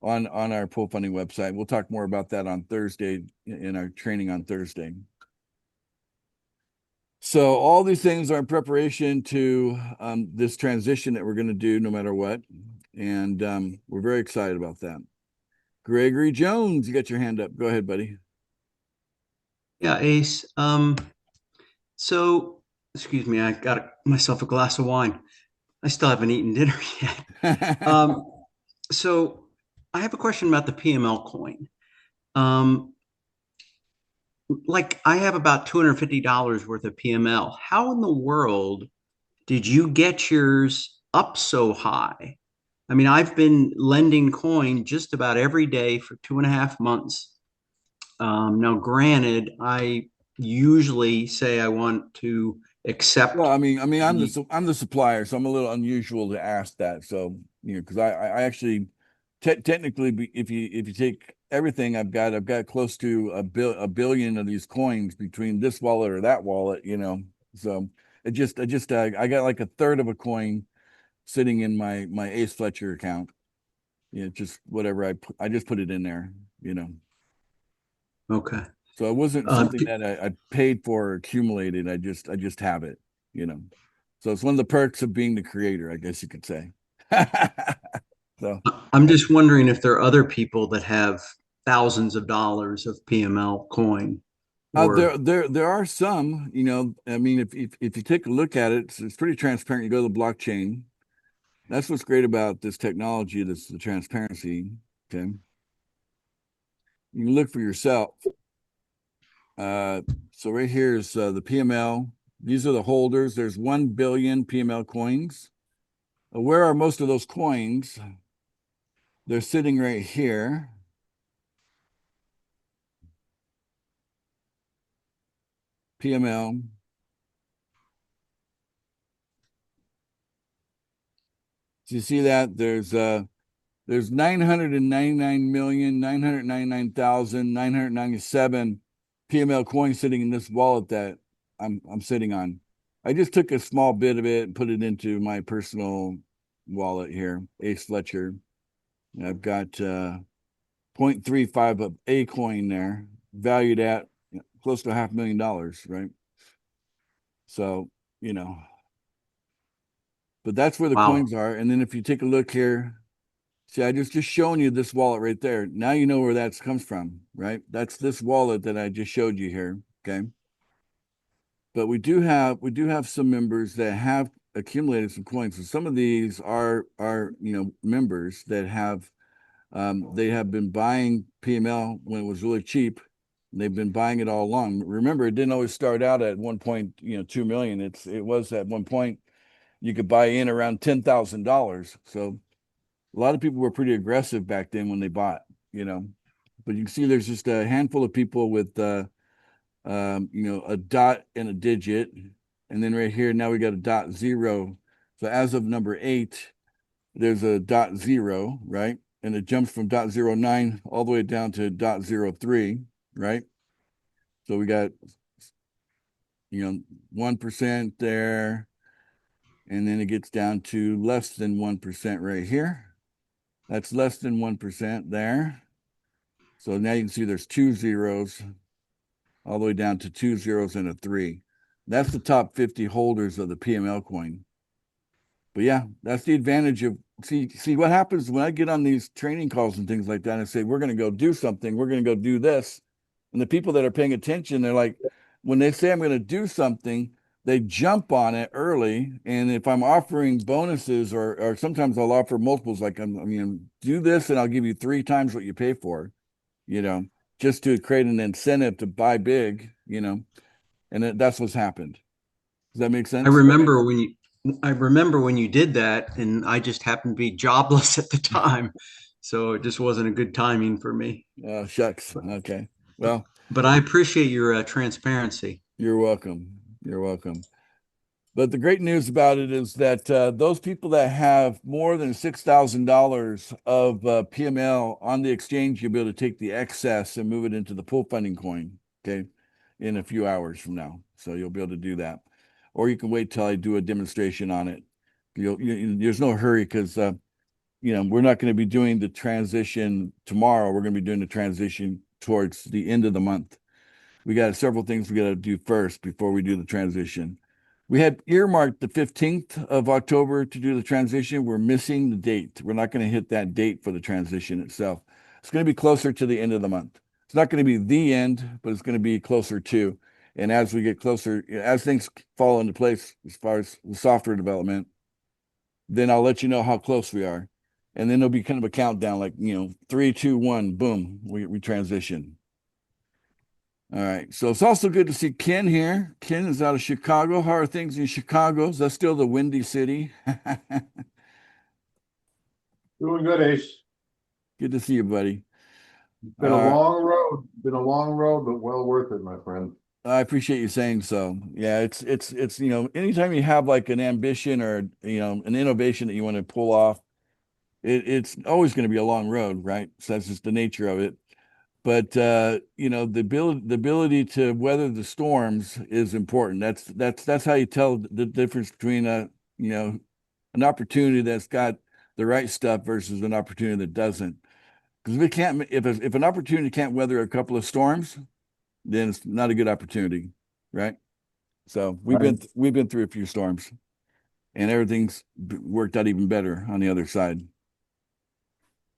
on our pool funding website. We'll talk more about that on Thursday in our training on Thursday. So all these things are in preparation to this transition that we're going to do no matter what. And we're very excited about that. Gregory Jones, you got your hand up. Go ahead, buddy. Yeah, Ace. So, excuse me, I got myself a glass of wine. I still haven't eaten dinner yet. So I have a question about the PML coin. Like I have about $250 worth of PML. How in the world did you get yours up so high? I mean, I've been lending coin just about every day for 2.5 months. Now, granted, I usually say I want to accept. Well, I mean, I'm the supplier, so I'm a little unusual to ask that. So, because I actually technically, if you take everything I've got close to a billion of these coins between this wallet or that wallet, So I got like a third of a coin sitting in my Ace Fletcher account. Just whatever I just put it in there, Okay. So it wasn't something that I paid for or accumulated. I just have it, So it's one of the perks of being the creator, I guess you could say. So I'm just wondering if there are other people that have thousands of dollars of PML coin. there are some, I mean, if you take a look at it, it's pretty transparent. You go to the blockchain. That's what's great about this technology, the transparency. Okay. You can look for yourself. So right here is the PML. These are the holders. There's 1 billion PML coins. Where are most of those coins? They're sitting right here. PML. So you see that there's 999,999,997 PML coins sitting in this wallet that I'm sitting on. I just took a small bit of it and put it into my personal wallet here, Ace Fletcher. I've got 0.35 of a coin there, valued at close to $500,000, right? So, but that's where the coins are. And then if you take a look here, see, I just showing you this wallet right there. Now you know where that comes from, right? That's this wallet that I just showed you here. Okay. But we do have some members that have accumulated some coins. So some of these are members that have they have been buying PML when it was really cheap. They've been buying it all along. Remember, it didn't always start out at 1.2 million. It was at one point you could buy in around $10,000. So a lot of people were pretty aggressive back then when they bought, but you can see there's just a handful of people with, a dot and a digit. And then right here, now we got a .0. So as of number 8, there's a .0, right? And it jumps from .09 all the way down to .03, right? So we got, 1% there. And then it gets down to less than 1% right here. That's less than 1% there. So now you can see there's 2 zeros all the way down to 2 zeros and a 3. That's the top 50 holders of the PML coin. But yeah, that's the advantage of see what happens when I get on these training calls and things like that and say, we're going to go do something. We're going to go do this. And the people that are paying attention, they're like, when they say I'm going to do something, they jump on it early. And if I'm offering bonuses or sometimes I'll offer multiples, like do this and I'll give you 3 times what you pay for, just to create an incentive to buy big, and that's what's happened. Does that make sense? I remember when you did that, and I just happened to be jobless at the time. So it just wasn't a good timing for me. Oh, shucks. Okay. Well, but I appreciate your transparency. You're welcome. You're welcome. But the great news about it is that those people that have more than $6,000 of PML on the exchange, you'll be able to take the excess and move it into the pool funding coin, okay, in a few hours from now. So you'll be able to do that. or you can wait till I do a demonstration on it. There's no hurry because we're not going to be doing the transition tomorrow. We're going to be doing the transition towards the end of the month. We got several things we got to do first before we do the transition. We had earmarked the 15th of October to do the transition. We're missing the date. We're not going to hit that date for the transition itself. It's going to be closer to the end of the month. It's not going to be the end, but it's going to be closer to. And as we get closer, as things fall into place as far as the software development, then I'll let you know how close we are. And then there'll be kind of a countdown, like, 3, 2, 1, boom, we transition. All right. So it's also good to see Ken here. Ken is out of Chicago. How are things in Chicago? Is that still the Windy City? Doing good, Ace. Good to see you, buddy. Been a long road. Been a long road, but well worth it, my friend. I appreciate you saying so. Yeah, it's anytime you have like an ambition or an innovation that you want to pull off, it's always going to be a long road, right? So that's just the nature of it. But the ability to weather the storms is important. That's how you tell the difference between an opportunity that's got the right stuff versus an opportunity that doesn't. Because if an opportunity can't weather a couple of storms, then it's not a good opportunity, right? So we've been through a few storms, and everything's worked out even better on the other side.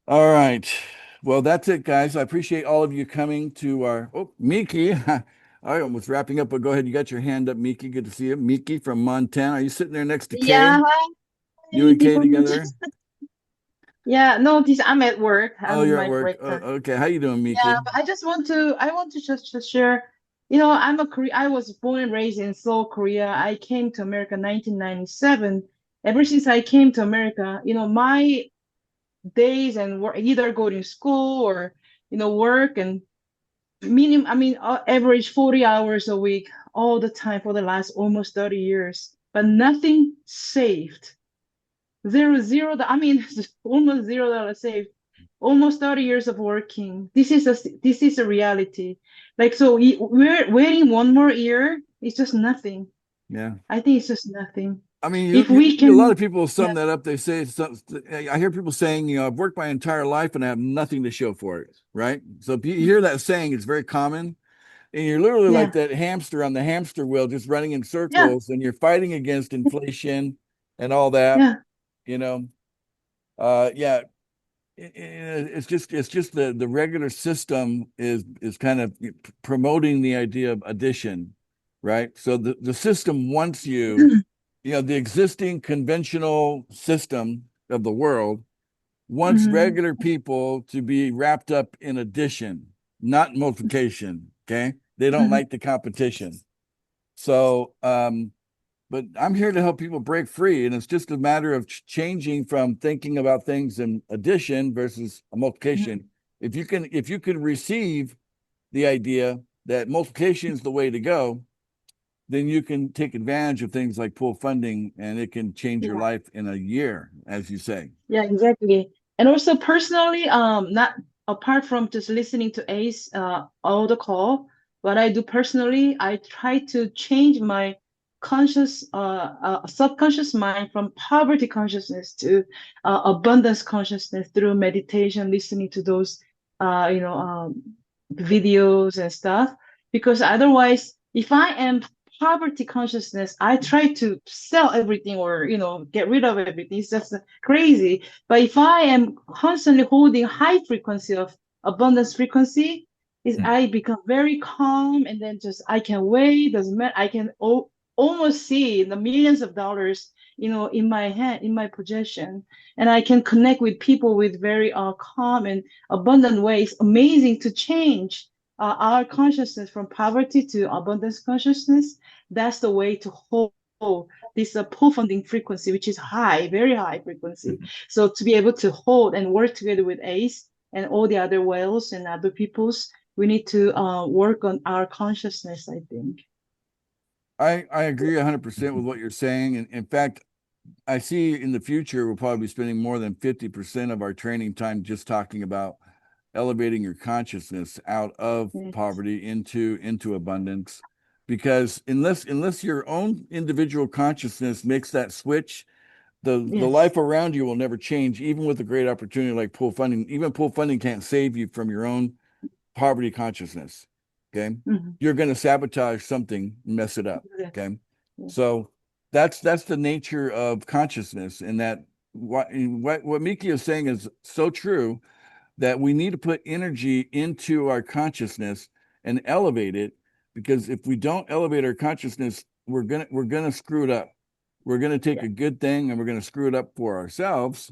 All right. Well, that's it, guys. I appreciate all of you coming to our Miki. I was wrapping up, but go ahead. You got your hand up, Miki. Good to see you. Miki from Montana. Are you sitting there next to Kay? Yeah, hi. You and Kay together? Yeah, no, I'm at work. I'm You're my at work. break time. Okay. How you doing, Miki? Yeah, but I want to just share. I was born and raised in Seoul, Korea. I came to America in 1997. Ever since I came to America, my days and work, either go to school or, work and average 40 hours a week all the time for the last almost 30 years, but nothing saved. Almost $0 saved. Almost 30 years of working. This is a reality. Like, so we're waiting one more year. It's just nothing. Yeah. I think it's just nothing. I mean, If we can, a lot of people sum that up. They say, I hear people saying, I've worked my entire life and I have nothing to show for it. Right. So if you hear that saying, it's very common. And you're literally like that hamster on the hamster wheel, just running in circles, and you're fighting against inflation and all that. It's just the regular system is kind of promoting the idea of addition, right? So the system wants you, the existing conventional system of the world wants regular people to be wrapped up in addition, not multiplication. Okay. They don't like the competition. So, but I'm here to help people break free. And it's just a matter of changing from thinking about things in addition versus a multiplication. If you can receive the idea that multiplication is the way to go, then you can take advantage of things like pool funding, and it can change your life in a year, as you say. Yeah, exactly. And also personally, not apart from just listening to Ace all the call, what I do personally, I try to change my subconscious mind from poverty consciousness to abundance consciousness through meditation, listening to those videos and stuff. Because otherwise, if I am poverty consciousness, I try to sell everything or get rid of everything. It's just crazy. But if I am constantly holding high frequency of abundance frequency, I become very calm, and then just I can weigh, doesn't matter. I can almost see the millions of dollars in my hand, in my possession, and I can connect with people with very calm and abundant ways. Amazing to change our consciousness from poverty to abundance consciousness. That's the way to hold this pool funding frequency, which is high, very high frequency. So to be able to hold and work together with Ace and all the other whales and other peoples, we need to work on our consciousness, I think. I agree 100% with what you're saying. And in fact, I see in the future, we'll probably be spending more than 50% of our training time just talking about elevating your consciousness out of poverty into abundance. because unless your own individual consciousness makes that switch, the Yes. life around you will never change, even with a great opportunity like pool funding. Even pool funding can't save you from your own poverty consciousness. Okay. Mhm. You're going to sabotage something, mess it up. Yeah. Okay. Yeah. So that's the nature of consciousness, and that what Miki is saying is so true, that we need to put energy into our consciousness and elevate it, because if we don't elevate our consciousness, we're gonna screw it up. We're gonna take a good thing and we're gonna screw it up for ourselves,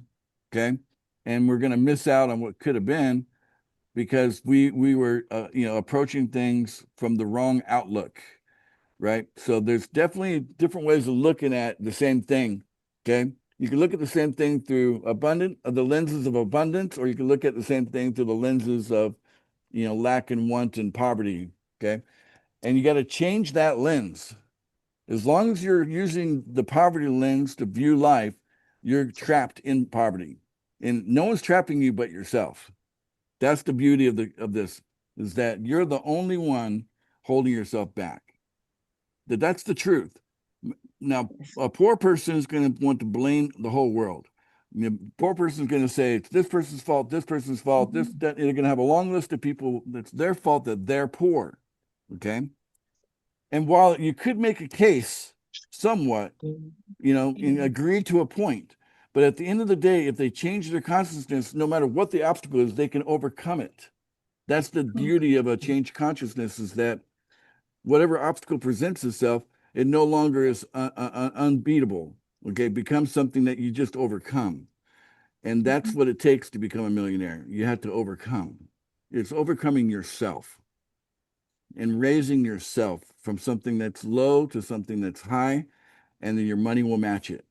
okay? And we're gonna miss out on what could have been, because we were approaching things from the wrong outlook, right? So there's definitely different ways of looking at the same thing, okay? You can look at the same thing through the lenses of abundance, or you can look at the same thing through the lenses of, lack and want and poverty, okay? And you got to change that lens. As long as you're using the poverty lens to view life, you're trapped in poverty, and no one's trapping you but yourself. That's the beauty of this, is that you're the only one holding yourself back. That's the truth. Now, a poor person is going to want to blame the whole world. Poor person is going to say it's this person's fault, this person's fault, this, that. They're going to have a long list of people that's their fault that they're poor. Okay. And while you could make a case somewhat, and agree to a point, but at the end of the day, if they change their consciousness, no matter what the obstacle is, they can overcome it. That's the beauty of a changed consciousness, is that whatever obstacle presents itself, it no longer is unbeatable. Okay, it becomes something that you just overcome. And that's what it takes to become a millionaire. You have to overcome. It's overcoming yourself and raising yourself from something that's low to something that's high, and then your money will match it.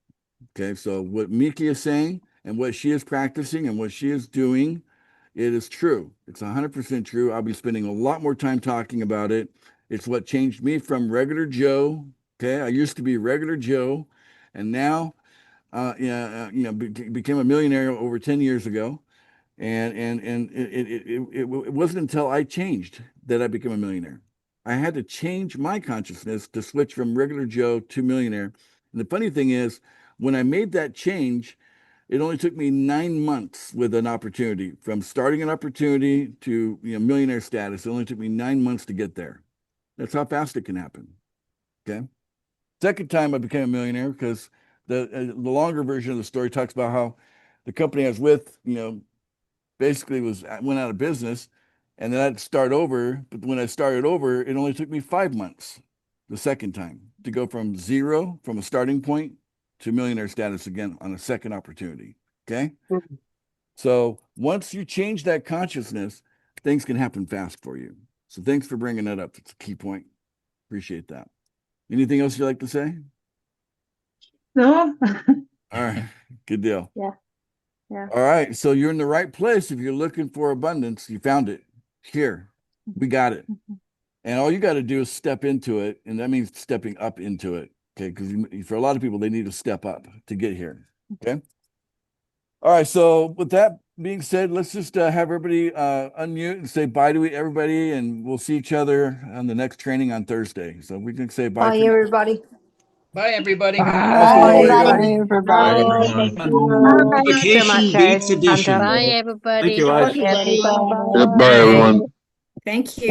Okay, so what Miki is saying and what she is practicing and what she is doing, it is true. It's 100% true. I'll be spending a lot more time talking about it. It's what changed me from regular Joe. Okay, I used to be regular Joe, and now, became a millionaire over 10 years ago, and it wasn't until I changed that I became a millionaire. I had to change my consciousness to switch from regular Joe to millionaire. And the funny thing is, when I made that change, it only took me 9 months with an opportunity, from starting an opportunity to millionaire status. It only took me 9 months to get there. That's how fast it can happen. Okay. Second time I became a millionaire, because the longer version of the story talks about how the company I was with, basically went out of business, and then I'd start over. But when I started over, it only took me 5 months the second time to go from zero, from a starting point, to millionaire status again on a second opportunity. Okay. Mm-hmm. So once you change that consciousness, things can happen fast for you. So thanks for bringing that up. It's a key point. Appreciate that. Anything else you'd like to say? No. All right. Good deal. Yeah. Yeah. All right. So you're in the right place. If you're looking for abundance, you found it here. We got it. And all you got to do is step into it. And that means stepping up into it. Okay. Because for a lot of people, they need to step up to get here. Okay. All right. So with that being said, let's just have everybody unmute and say bye to everybody. And we'll see each other on the next training on Thursday. So we can say bye. Bye, everybody. Bye, everybody. Bye, everybody. Vacation Beats edition. Bye, everybody. Thank you, Ash. Everybody. Bye, everyone. Thank you.